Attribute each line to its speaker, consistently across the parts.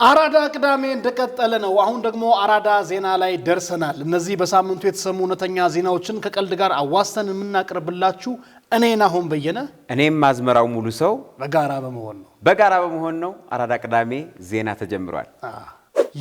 Speaker 1: አራዳ ቅዳሜ እንደቀጠለ ነው። አሁን ደግሞ አራዳ ዜና ላይ ደርሰናል። እነዚህ በሳምንቱ የተሰሙ እውነተኛ ዜናዎችን ከቀልድ ጋር አዋስተን የምናቀርብላችሁ እኔ ናሆም በየነ
Speaker 2: እኔም ማዝመራው ሙሉ ሰው
Speaker 1: በጋራ በመሆን ነው።
Speaker 2: አራዳ ቅዳሜ ዜና ተጀምሯል።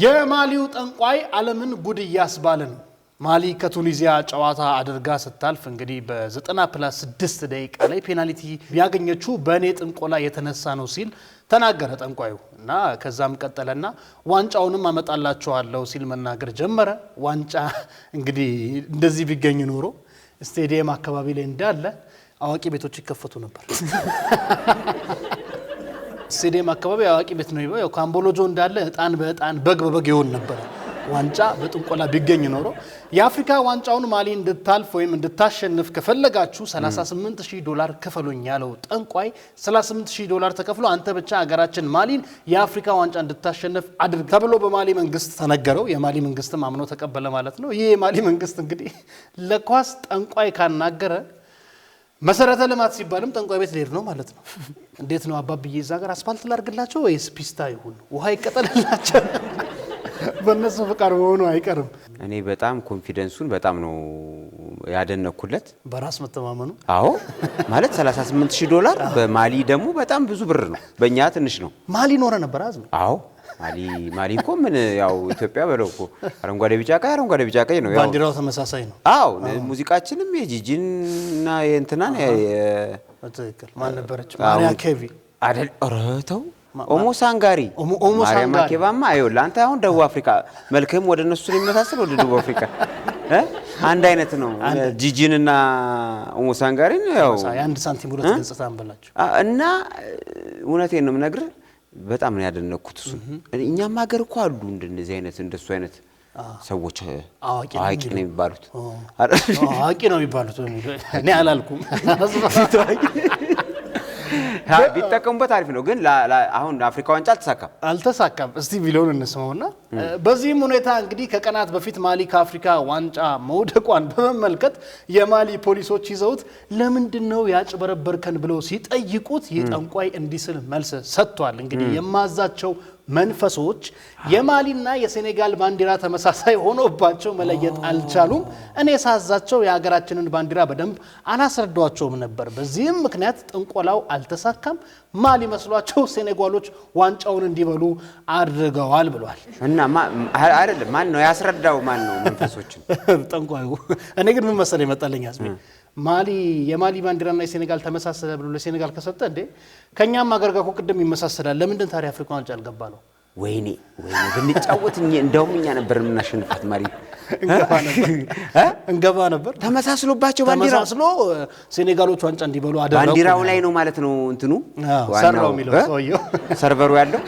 Speaker 1: የማሊው ጠንቋይ ዓለምን ጉድ እያስባለ ነው። ማሊ ከቱኒዚያ ጨዋታ አድርጋ ስታልፍ እንግዲህ በ90+6 ደቂቃ ላይ ፔናልቲ ያገኘችው በእኔ ጥንቆላ የተነሳ ነው ሲል ተናገረ ጠንቋዩ እና ከዛም ቀጠለና ዋንጫውንም አመጣላችኋለሁ ሲል መናገር ጀመረ። ዋንጫ እንግዲህ እንደዚህ ቢገኝ ኖሮ ስቴዲየም አካባቢ ላይ እንዳለ አዋቂ ቤቶች ይከፈቱ ነበር። ስቴዲየም አካባቢ አዋቂ ቤት ነው ይባው ካምቦሎጆ እንዳለ እጣን በእጣን በግ በበግ ይሆን ነበር። ዋንጫ በጥንቆላ ቢገኝ ኖሮ የአፍሪካ ዋንጫውን ማሊ እንድታልፍ ወይም እንድታሸንፍ ከፈለጋችሁ $38,000 ከፈሉኝ ያለው ጠንቋይ $38,000 ተከፍሎ አንተ ብቻ ሀገራችን ማሊን የአፍሪካ ዋንጫ እንድታሸንፍ አድርግ ተብሎ በማሊ መንግስት ተነገረው። የማሊ መንግስትም አምኖ ተቀበለ ማለት ነው። ይሄ የማሊ መንግስት እንግዲህ ለኳስ ጠንቋይ ካናገረ መሰረተ ልማት ሲባልም ጠንቋይ ቤት ሊሄድ ነው ማለት ነው። እንዴት ነው አባብዬ እዛ ጋር አስፋልት ላድርግላቸው ወይስ ፒስታ ይሁን ውሃ ይቀጠልላቸው? በእነሱ ፍቃድ መሆኑ አይቀርም።
Speaker 2: እኔ በጣም ኮንፊደንሱን በጣም ነው ያደነኩለት፣
Speaker 1: በራስ መተማመኑ።
Speaker 2: አዎ ማለት $38,000 በማሊ ደግሞ በጣም ብዙ ብር ነው፣ በእኛ ትንሽ ነው።
Speaker 1: ማሊ ኖረ ነበር አዝም።
Speaker 2: አዎ ማሊ እኮ ምን ያው ኢትዮጵያ በለው እኮ አረንጓዴ ቢጫ ቀይ ነው። ያው
Speaker 1: ባንዲራው ተመሳሳይ ነው።
Speaker 2: አዎ ሙዚቃችንም የጂጂና የእንትናን
Speaker 1: በትክክል ማን ነበረች? ማሪያ ኬቪ
Speaker 2: አይደል? ኦሮተው ኦሞ ሳንጋሪ ማሪያ ማኬባማ አይውል አንተ አሁን ደቡብ አፍሪካ መልከም ወደ እነሱ ሊመሳሰል ወደ ደቡብ አፍሪካ አንድ አይነት ነው። ጂጂንና ኦሞ ሳንጋሪን ያው
Speaker 1: አንድ ሳንቲም ሁለት ገጽታ አንበላችሁ
Speaker 2: እና እውነቴን ነው የምነግርህ በጣም ነው ያደነኩት እሱ። እኛም ሀገር እኮ አሉ እንደዚህ አይነት እንደሱ አይነት ሰዎች አዋቂ ነው የሚባሉት።
Speaker 1: አዋቂ ነው የሚባሉት እኔ አላልኩም።
Speaker 2: ቢጠቀሙበት አሪፍ ነው። ግን አሁን አፍሪካ ዋንጫ
Speaker 1: አልተሳካም። እስቲ ቢሎን እንስማውና በዚህም ሁኔታ እንግዲህ ከቀናት በፊት ማሊ ከአፍሪካ ዋንጫ መውደቋን በመመልከት የማሊ ፖሊሶች ይዘውት ለምንድነው ያጭበረበርከን ብለው ሲጠይቁት የጠንቋይ እንዲስል መልስ ሰጥቷል። እንግዲህ የማዛቸው መንፈሶች የማሊና የሴኔጋል ባንዲራ ተመሳሳይ ሆኖባቸው መለየት አልቻሉም። እኔ ሳዛቸው የሀገራችንን ባንዲራ በደንብ አላስረዷቸውም ነበር። በዚህም ምክንያት ጥንቆላው አልተሳካም። ማሊ መስሏቸው ሴኔጋሎች ዋንጫውን እንዲበሉ አድርገዋል ብሏል።
Speaker 2: እና አይደለም ማን ነው ያስረዳው? ማን ነው መንፈሶችን?
Speaker 1: ጠንቋዩ። እኔ ግን ምን መሰለኝ መጣለኝ አስሜ የማሊ ባንዲራና የሴኔጋል ተመሳሰለ ብሎ ለሴኔጋል ከሰጠ እንዴ ከኛም ሀገር ጋር ቅድም ይመሳሰላል። ለምንድን ታዲያ አፍሪካ ዋንጫ አልገባ ነው?
Speaker 2: ወይኔ ብንጫወት እንደውም እኛ ነበር የምናሸንፋት ማሊ
Speaker 1: እንገባ ነበር።
Speaker 2: ተመሳስሎባቸው ባንዲራ
Speaker 1: ተመሳስሎ ሴኔጋሎች ዋንጫ እንዲበሉ አደረጉ።
Speaker 2: ባንዲራው ላይ ነው ማለት ነው እንትኑ
Speaker 1: ሰራው የሚለው ሰውየው
Speaker 2: ሰርቨሩ ያለው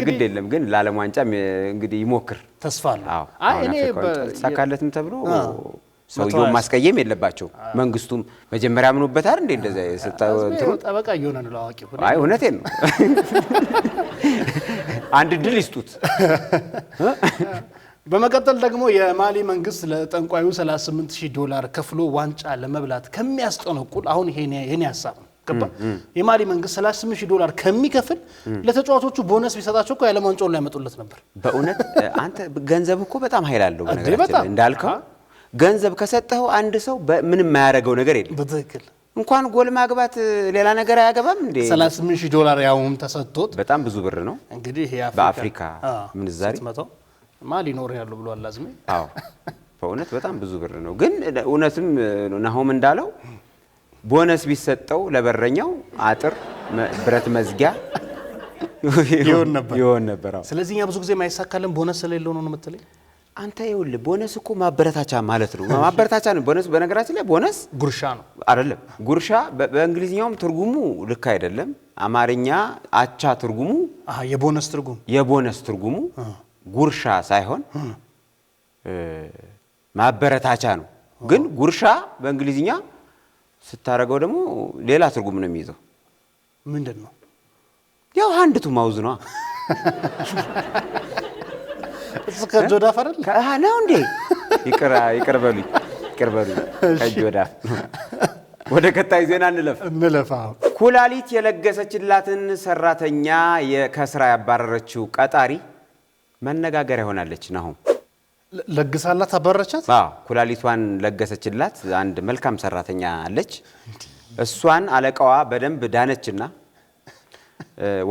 Speaker 2: ግድ የለም ግን ለዓለም ዋንጫ እንግዲህ ይሞክር
Speaker 1: ተስፋ አለ።
Speaker 2: እኔ ተሳካለትም ተብሎ ሰውየው ማስቀየም የለባቸው። መንግስቱም መጀመሪያ አምኖበት አይደል እንደ እንደዛ የሰጣው እንትኑ
Speaker 1: ጠበቃ እየሆነ ነው ለአዋቂ ሁሉ።
Speaker 2: እውነቴን ነው። አንድ ድል ይስጡት።
Speaker 1: በመቀጠል ደግሞ የማሊ መንግስት ለጠንቋዩ $38,000 ከፍሎ ዋንጫ ለመብላት ከሚያስጠነቁል አሁን ይሄን ሐሳብ ነው ገባ። የማሊ መንግስት $38,000 ከሚከፍል ለተጫዋቾቹ ቦነስ ቢሰጣቸው እኮ ያለ ዋንጫውን ላይ ያመጡለት ነበር።
Speaker 2: በእውነት አንተ ገንዘብ እኮ በጣም ኃይል አለው። በነገራችን እንዳልከው ገንዘብ ከሰጠው አንድ ሰው ምንም የማያደርገው ነገር የለም።
Speaker 1: በትክክል
Speaker 2: እንኳን ጎል ማግባት ሌላ ነገር አያገባም እንዴ?
Speaker 1: $38,000 ያውም ተሰጥቶት
Speaker 2: በጣም ብዙ ብር ነው።
Speaker 1: እንግዲህ
Speaker 2: በአፍሪካ ምንዛሬ
Speaker 1: ማሊ ኖር ያለው ብሏል አዝሜ።
Speaker 2: አዎ በእውነት በጣም ብዙ ብር ነው። ግን እውነትም ናሆም እንዳለው ቦነስ ቢሰጠው ለበረኛው አጥር ብረት መዝጊያ ይሆን ነበር።
Speaker 1: ስለዚህ እኛ ብዙ ጊዜ ማይሳካለን ቦነስ ስለሌለው ነው የምትለኝ
Speaker 2: አንተ? ይኸውልህ ቦነስ እኮ ማበረታቻ ማለት ነው። ማበረታቻ ነው ቦነስ። በነገራችን ላይ ቦነስ
Speaker 1: ጉርሻ ነው
Speaker 2: አይደለም። ጉርሻ በእንግሊዝኛውም ትርጉሙ ልክ አይደለም። አማርኛ አቻ ትርጉሙ የቦነስ ትርጉሙ ጉርሻ ሳይሆን ማበረታቻ ነው። ግን ጉርሻ በእንግሊዝኛ ስታረገው ደግሞ ሌላ ትርጉም ነው የሚይዘው።
Speaker 1: ምንድነው?
Speaker 2: ያው ሃንድ ቱ ማውዝ ነው።
Speaker 1: ከጆዳ ፈረል
Speaker 2: ነው እንዴ? ይቅርበሉኝ ከጆዳ ወደ ቀጣይ ዜና እንለፍ። ኩላሊት የለገሰችላትን ሰራተኛ ከስራ ያባረረችው ቀጣሪ መነጋገሪያ ሆናለች። ናሆም
Speaker 1: ለግሳላት አባረረቻት።
Speaker 2: ኩላሊቷን ለገሰችላት አንድ መልካም ሰራተኛ አለች። እሷን አለቃዋ በደንብ ዳነችና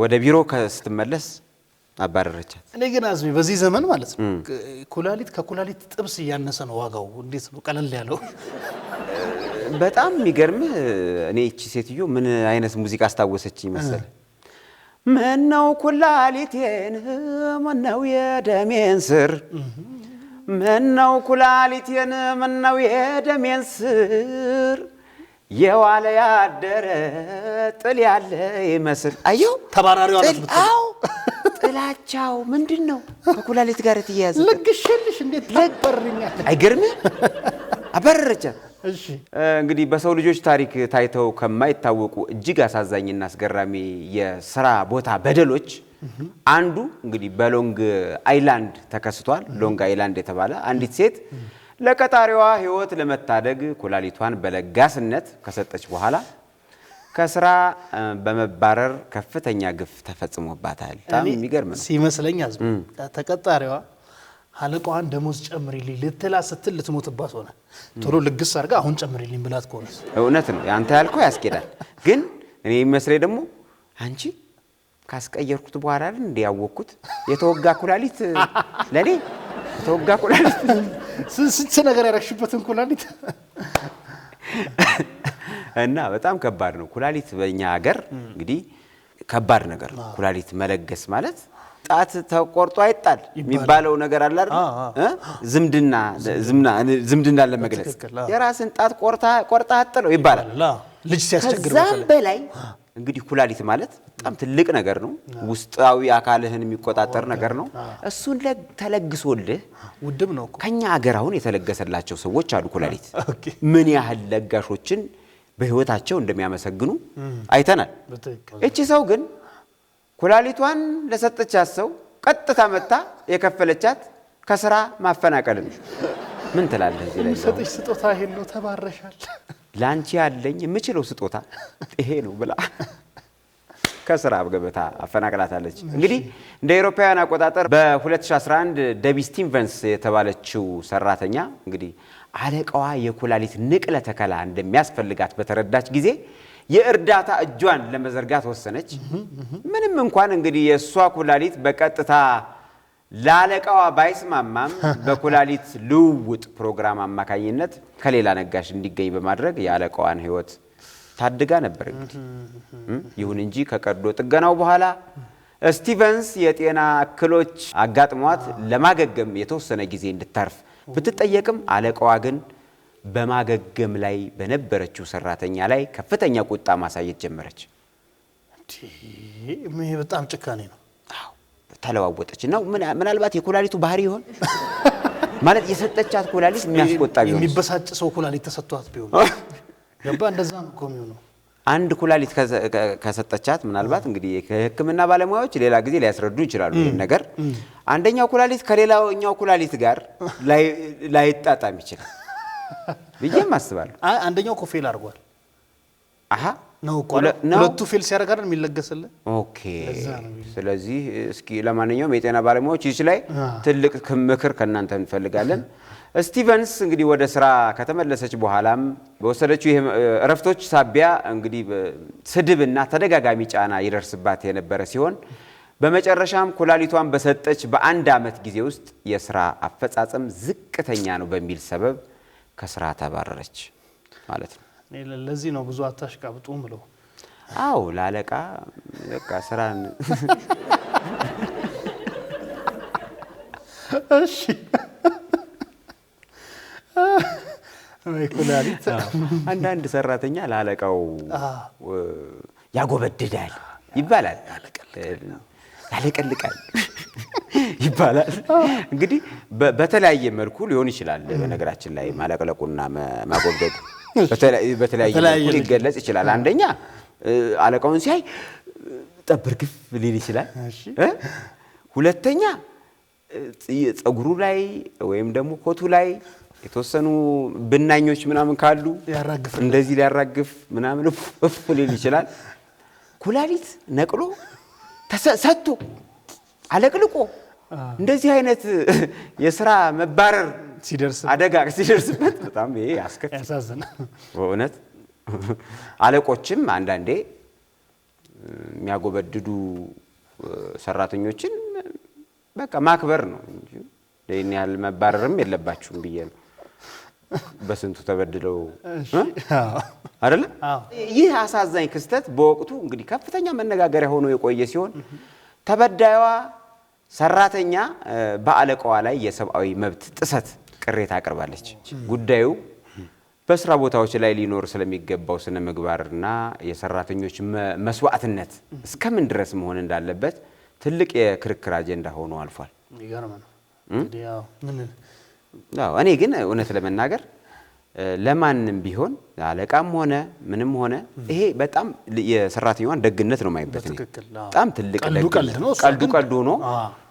Speaker 2: ወደ ቢሮ ስትመለስ አባረረቻት።
Speaker 1: እኔ ግን አዝሚ በዚህ ዘመን ማለት ነው ኩላሊት ከኩላሊት ጥብስ እያነሰ ነው ዋጋው። እንዴት ነው ቀለል ያለው?
Speaker 2: በጣም የሚገርምህ እኔ እቺ ሴትዮ ምን አይነት ሙዚቃ አስታወሰችኝ መሰለ? ምነው ኩላሊቴን ምነው የደሜን ስር ምነው ኩላሊቴን ምነው የደሜን ስር የዋለ ያደረ ጥል ያለ ይመስል አየው
Speaker 1: ተባራሪው አላት።
Speaker 2: አው ጥላቻው ምንድነው ከኩላሊት ጋር የተያያዘ?
Speaker 1: ለግሽልሽ እንዴት ታበርኛል?
Speaker 2: አይገርምህ? አባረረቻት።
Speaker 1: እሺ
Speaker 2: እንግዲህ በሰው ልጆች ታሪክ ታይተው ከማይታወቁ እጅግ አሳዛኝና አስገራሚ የሥራ ቦታ በደሎች አንዱ እንግዲህ በሎንግ አይላንድ ተከስቷል። ሎንግ አይላንድ የተባለ አንዲት ሴት ለቀጣሪዋ ህይወት ለመታደግ ኩላሊቷን በለጋስነት ከሰጠች በኋላ ከስራ በመባረር ከፍተኛ ግፍ ተፈጽሞባታል። በጣም የሚገርም ነው
Speaker 1: ሲመስለኝ። አዝም ተቀጣሪዋ አለቃዋን ደሞዝ ጨምሪልኝ ልትላ ስትል ልትሞትባት ሆነ። ቶሎ ልግስ አድርጋ አሁን ጨምሪልኝ ብላት ኮርስ
Speaker 2: እውነት ነው ያንተ ያልከው ያስኬዳል። ግን እኔ የሚመስለኝ ደግሞ አንቺ ካስቀየርኩት በኋላ አይደል እንደ ያወቅኩት የተወጋ ኩላሊት ለኔ የተወጋ ኩላሊት
Speaker 1: ስንት ነገር ያረክሽበትን ኩላሊት
Speaker 2: እና በጣም ከባድ ነው ኩላሊት በእኛ ሀገር እንግዲህ ከባድ ነገር ነው። ኩላሊት መለገስ ማለት ጣት ተቆርጦ አይጣል የሚባለው ነገር አለ አይደል? ዝምድና ለመግለጽ የራስን ጣት ቆርጣ አጥለው ይባላል
Speaker 1: ልጅ ሲያስቸግር።
Speaker 2: ከዛም በላይ እንግዲህ ኩላሊት ማለት በጣም ትልቅ ነገር ነው። ውስጣዊ አካልህን የሚቆጣጠር ነገር ነው። እሱን ተለግሶልህ
Speaker 1: ውድም ነው።
Speaker 2: ከኛ ሀገር አሁን የተለገሰላቸው ሰዎች አሉ ኩላሊት ምን ያህል ለጋሾችን በህይወታቸው እንደሚያመሰግኑ አይተናል። እቺ ሰው ግን ኩላሊቷን ለሰጠቻት ሰው ቀጥታ መጣ የከፈለቻት ከስራ ማፈናቀል ነው። ምን ትላለህ እዚህ ላይ?
Speaker 1: ሰጥሽ ስጦታ ይሄን ነው ተባረሻል።
Speaker 2: ላንቺ ያለኝ የምችለው ስጦታ ይሄ ነው ብላ ከስራ ገበታ አፈናቅላታለች። እንግዲህ እንደ አውሮፓውያን አቆጣጠር በ2011 ደቢ ስቲቨንስ የተባለችው ሰራተኛ እንግዲህ አለቃዋ የኩላሊት ንቅለ ተከላ እንደሚያስፈልጋት በተረዳች ጊዜ የእርዳታ እጇን ለመዘርጋት ወሰነች። ምንም እንኳን እንግዲህ የሷ ኩላሊት በቀጥታ ላለቃዋ ባይስማማም በኩላሊት ልውውጥ ፕሮግራም አማካኝነት ከሌላ ነጋሽ እንዲገኝ በማድረግ የአለቃዋን ህይወት ታድጋ ነበር። ይሁን እንጂ ከቀዶ ጥገናው በኋላ ስቲቨንስ የጤና እክሎች አጋጥሟት ለማገገም የተወሰነ ጊዜ እንድታርፍ ብትጠየቅም አለቃዋ ግን በማገገም ላይ በነበረችው ሰራተኛ ላይ ከፍተኛ ቁጣ ማሳየት ጀመረች።
Speaker 1: ይሄ በጣም ጭካኔ ነው።
Speaker 2: ተለዋወጠች ነው ምናልባት የኩላሊቱ ባህሪ ይሆን ማለት የሰጠቻት ኩላሊት የሚያስቆጣ ቢሆን
Speaker 1: የሚበሳጭ ሰው ኩላሊት ተሰጥቷት ቢሆን ገባ እንደዛ ነው ቆሚው ነው።
Speaker 2: አንድ ኩላሊት ከሰጠቻት ምናልባት እንግዲህ የሕክምና ባለሙያዎች ሌላ ጊዜ ሊያስረዱ ይችላሉ ይሄን ነገር። አንደኛው ኩላሊት ከሌላኛው ኩላሊት ጋር ላይጣጣም ይችላል ብዬም አስባለሁ።
Speaker 1: አንደኛው ኮፌል አድርጓል።
Speaker 2: አሃ
Speaker 1: ነው ሁለቱ ፌል ሲያደርጋል የሚለገስልህ።
Speaker 2: ኦኬ ስለዚህ እስኪ ለማንኛውም የጤና ባለሙያዎች እዚህ ላይ ትልቅ ምክር ከናንተ እንፈልጋለን። ስቲቨንስ እንግዲህ ወደ ስራ ከተመለሰች በኋላም በወሰደችው እረፍቶች ሳቢያ እንግዲህ ስድብና ተደጋጋሚ ጫና ይደርስባት የነበረ ሲሆን በመጨረሻም ኩላሊቷን በሰጠች በአንድ አመት ጊዜ ውስጥ የስራ አፈጻጸም ዝቅተኛ ነው በሚል ሰበብ ከስራ ተባረረች ማለት ነው።
Speaker 1: ለዚህ ነው ብዙ አታሽቃብጡ ምለው።
Speaker 2: አው ላለቃ በቃ ስራን
Speaker 1: እሺ ኩላሊት
Speaker 2: አንዳንድ ሰራተኛ ላለቃው ያጎበድዳል ይባላል፣ ያለቀልቃል ይባላል። እንግዲህ በተለያየ መልኩ ሊሆን ይችላል። በነገራችን ላይ ማለቀለቁና ማጎብደዱ በተለያየ መልኩ ሊገለጽ ይችላል። አንደኛ አለቃውን ሲያይ ጠብርግፍ ሊል ይችላል። ሁለተኛ ጸጉሩ ላይ ወይም ደግሞ ኮቱ ላይ የተወሰኑ ብናኞች ምናምን ካሉ
Speaker 1: ያራግፍ
Speaker 2: እንደዚህ ሊያራግፍ ምናምን እፍ ሊል ይችላል። ኩላሊት ነቅሎ ተሰጥቶ አለቅልቆ እንደዚህ አይነት የሥራ መባረር አደጋ ሲደርስበት በጣም ይሄ
Speaker 1: ያሳዝናል
Speaker 2: በእውነት። አለቆችም አንዳንዴ የሚያጎበድዱ ሰራተኞችን በቃ ማክበር ነው እንጂ ለእኔ ያህል መባረርም የለባችሁም ብዬ ነው። በስንቱ ተበድለው አይደል? ይህ አሳዛኝ ክስተት በወቅቱ እንግዲህ ከፍተኛ መነጋገሪያ ሆኖ የቆየ ሲሆን ተበዳይዋ ሰራተኛ በአለቃዋ ላይ የሰብአዊ መብት ጥሰት ቅሬታ አቅርባለች። ጉዳዩ በስራ ቦታዎች ላይ ሊኖር ስለሚገባው ስነ ምግባርና የሰራተኞች መስዋዕትነት እስከምን ድረስ መሆን እንዳለበት ትልቅ የክርክር አጀንዳ ሆኖ አልፏል።
Speaker 1: ይገርማል።
Speaker 2: እኔ ግን እውነት ለመናገር ለማንም ቢሆን አለቃም ሆነ ምንም ሆነ ይሄ በጣም የሰራተኛዋን ደግነት ነው ማይበት ነው። በጣም ትልቅ ቀልዱ ሆኖ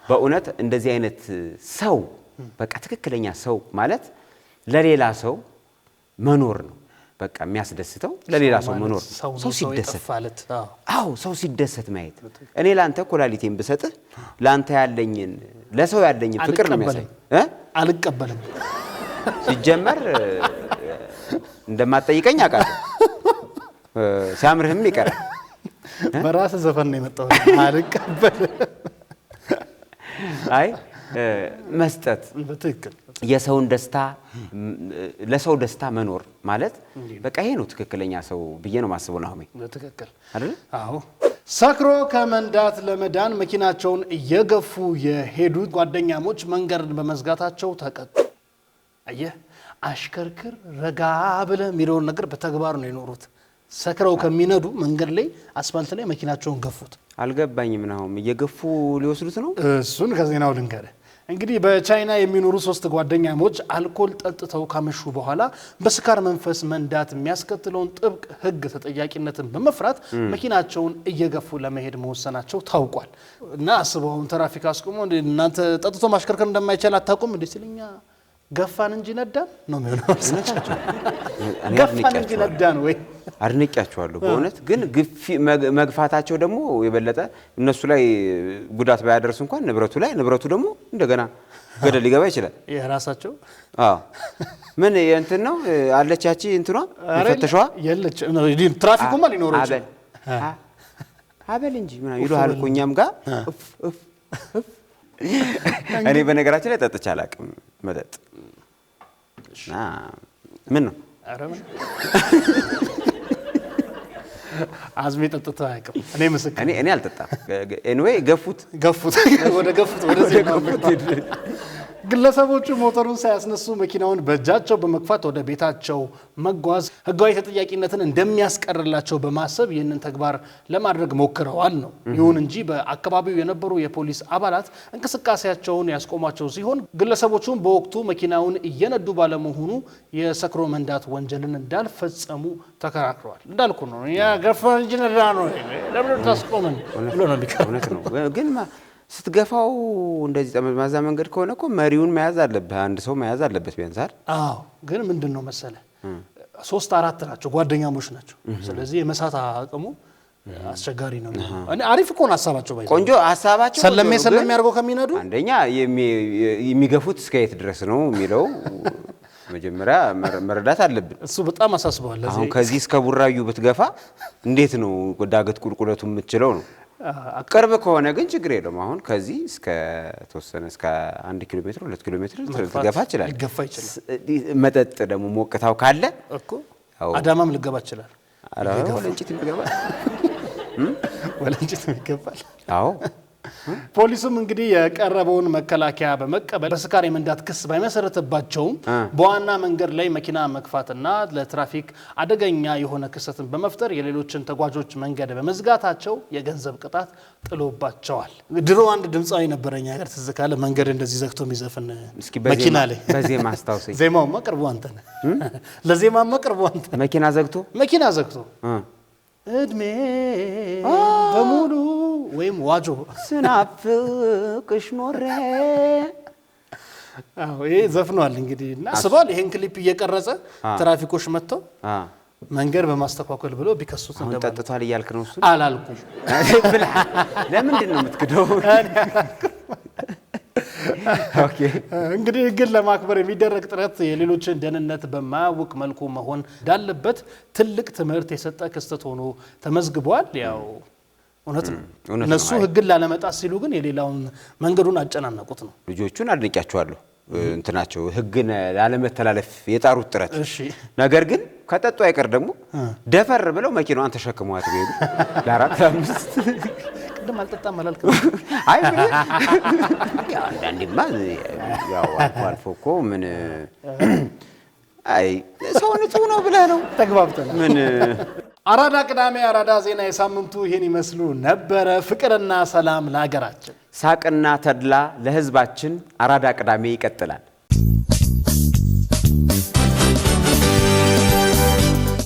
Speaker 2: በእውነት እንደዚህ አይነት ሰው በቃ ትክክለኛ ሰው ማለት ለሌላ ሰው መኖር ነው። በቃ የሚያስደስተው ለሌላ ሰው መኖር ሰው ሲደሰት ሰው ሲደሰት ማየት። እኔ ላንተ ኩላሊቴን ብሰጥህ ላንተ ያለኝን ለሰው ያለኝን ፍቅር ነው የሚያሳይ።
Speaker 1: አልቀበልም
Speaker 2: ሲጀመር እንደማትጠይቀኝ አውቃለሁ። ሲያምርህም ይቀር
Speaker 1: በራስ ዘፈን ነው የመጣው። አልቀበልም
Speaker 2: አይ መስጠት
Speaker 1: በትክክል
Speaker 2: የሰውን ደስታ ለሰው ደስታ መኖር ማለት በቃ ይሄ ነው ትክክለኛ ሰው ብዬ ነው ማስበው ነው።
Speaker 1: በትክክል
Speaker 2: አይደል?
Speaker 1: አዎ። ሰክሮ ከመንዳት ለመዳን መኪናቸውን እየገፉ የሄዱት ጓደኛሞች መንገድን በመዝጋታቸው ተቀጡ። አየህ፣ አሽከርክር ረጋ ብለህ የሚለውን ነገር በተግባር ነው የኖሩት። ሰክረው ከሚነዱ መንገድ ላይ አስፋልት ላይ መኪናቸውን ገፉት።
Speaker 2: አልገባኝም ነው እየገፉ ሊወስዱት ነው።
Speaker 1: እሱን ከዜናው ልንገርህ። እንግዲህ በቻይና የሚኖሩ 3 ጓደኛሞች አልኮል ጠጥተው ካመሹ በኋላ በስካር መንፈስ መንዳት የሚያስከትለውን ጥብቅ ሕግ ተጠያቂነትን በመፍራት መኪናቸውን እየገፉ ለመሄድ መወሰናቸው ታውቋል። እና አስበውን ትራፊክ አስቆሞ እናንተ ጠጥቶ ማሽከርከር እንደማይቻል አታውቁም እንዴ ሲልኛ ገፋን እንጂ ነዳን ነው የሚሆነው። ገፋን እንጂ ነዳን ወይ
Speaker 2: አድንቄያቸዋለሁ በእውነት። ግን መግፋታቸው ደግሞ የበለጠ እነሱ ላይ ጉዳት ባያደርስ እንኳን ንብረቱ ደግሞ እንደገና ገደል ሊገባ ይችላል።
Speaker 1: የራሳቸው
Speaker 2: ምን እንትን ነው አለቻቺ እንትኗ ፈተሽዋ
Speaker 1: የለች ትራፊኩማ ሊኖረው ይችላል።
Speaker 2: አበል እንጂ ምን ይሉሃል እኮ እኛም ጋር እኔ በነገራችን ላይ ጠጥቼ አላውቅም መጠጥ። ምን ነው
Speaker 1: አዝሜ ጠጥቶ አያውቅም። እኔ ምስክር
Speaker 2: እኔ አልጠጣም። ኤኒዌይ ገፉት
Speaker 1: ወደ ገፉት ግለሰቦቹ ሞተሩን ሳያስነሱ መኪናውን በእጃቸው በመግፋት ወደ ቤታቸው መጓዝ ሕጋዊ ተጠያቂነትን እንደሚያስቀርላቸው በማሰብ ይህንን ተግባር ለማድረግ ሞክረዋል ነው። ይሁን እንጂ በአካባቢው የነበሩ የፖሊስ አባላት እንቅስቃሴያቸውን ያስቆሟቸው ሲሆን ግለሰቦቹም በወቅቱ መኪናውን እየነዱ ባለመሆኑ የሰክሮ መንዳት ወንጀልን እንዳልፈጸሙ ተከራክረዋል። እንዳልኩ ነው ያ ገፋ እንጂ ነዳ ነው ለምን ታስቆመን ብሎ ነው
Speaker 2: ነው። ግን ስትገፋው እንደዚህ ጠመዝማዛ መንገድ ከሆነ እኮ መሪውን መያዝ አለበት፣ አንድ ሰው መያዝ አለበት ቢያንስ አይደል?
Speaker 1: አዎ። ግን ምንድነው መሰለ 3-4 ናቸው፣ ጓደኛሞች ናቸው። ስለዚህ የመሳት አቅሙ አስቸጋሪ ነው። እኔ አሪፍ እኮ ነው ሐሳባቸው፣
Speaker 2: ቆንጆ ሐሳባቸው።
Speaker 1: ሰለሜ ያርገው ከሚነዱ
Speaker 2: አንደኛ የሚገፉት እስከ የት ድረስ ነው የሚለው መጀመሪያ መረዳት አለብን።
Speaker 1: እሱ በጣም አሳስበዋል።
Speaker 2: አሁን ከዚህ እስከ ቡራዩ ብትገፋ እንዴት ነው ዳገት ቁልቁለቱ የምትችለው ነው? ቅርብ ከሆነ ግን ችግር የለውም። አሁን ከዚህ እስከ ተወሰነ እስከ 1 ኪሎ ሜትር 2 ኪሎ ሜትር ልትገፋ ይችላል። መጠጥ ደግሞ ሞቅታው ካለ
Speaker 1: እኮ አዳማም ልገባ ይችላል።
Speaker 2: ወለንጭት
Speaker 1: ይገባል።
Speaker 2: አዎ።
Speaker 1: ፖሊሱም እንግዲህ የቀረበውን መከላከያ በመቀበል በስካር የመንዳት ክስ ባይመሰረተባቸውም በዋና መንገድ ላይ መኪና መግፋትና ለትራፊክ አደገኛ የሆነ ክስተትን በመፍጠር የሌሎችን ተጓዦች መንገድ በመዝጋታቸው የገንዘብ ቅጣት ጥሎባቸዋል። ድሮ አንድ ድምጻዊ ነበረኛ ሀገር ትዝ ካለ መንገድ እንደዚህ ዘግቶ የሚዘፍን መኪና ላይ
Speaker 2: በዜማ አስታውሰኝ።
Speaker 1: ዜማውማ ቅርቡ አንተ ነህ። ለዜማማ ቅርቡ አንተ
Speaker 2: መኪና ዘግቶ
Speaker 1: እድሜ በሙሉ ወይም ዋጆ
Speaker 2: ስናፍቅሽ ኖሬ
Speaker 1: አዎ ይሄ ዘፍኗል እንግዲህ እና አስበዋል ይሄን ክሊፕ እየቀረጸ ትራፊኮች መጥተው መንገድ በማስተካከል ብሎ ቢከሱት
Speaker 2: እንደማ ተጠጥቷል እያልክ ነው እሱ
Speaker 1: አላልኩም
Speaker 2: ለምንድን ነው የምትክደው ኦኬ
Speaker 1: እንግዲህ ግን ለማክበር የሚደረግ ጥረት የሌሎችን ደህንነት በማያውቅ መልኩ መሆን እንዳለበት ትልቅ ትምህርት የሰጠ ክስተት ሆኖ ተመዝግቧል ያው እውነት ነው እነሱ ህግን ላለመጣስ ሲሉ ግን የሌላውን መንገዱን አጨናነቁት ነው
Speaker 2: ልጆቹን አድንቂያቸዋለሁ እንትናቸው ህግን ላለመተላለፍ የጣሩት ጥረት
Speaker 1: እሺ
Speaker 2: ነገር ግን ከጠጡ አይቀር ደግሞ ደፈር ብለው መኪናዋን ተሸክመዋት ቢሄዱ ለአራት ለአምስት
Speaker 1: ቅድም አልጠጣም አላልኩም
Speaker 2: አይ ያው አንዳንዴማ ያው አልፎ እኮ ምን አይ ሰው ንጹህ ነው ብለህ ነው
Speaker 1: ተግባብተናል
Speaker 2: ምን
Speaker 1: አራዳ ቅዳሜ አራዳ ዜና የሳምንቱ ይሄን ይመስሉ ነበረ ፍቅርና ሰላም ለሀገራችን
Speaker 2: ሳቅና ተድላ ለህዝባችን አራዳ ቅዳሜ ይቀጥላል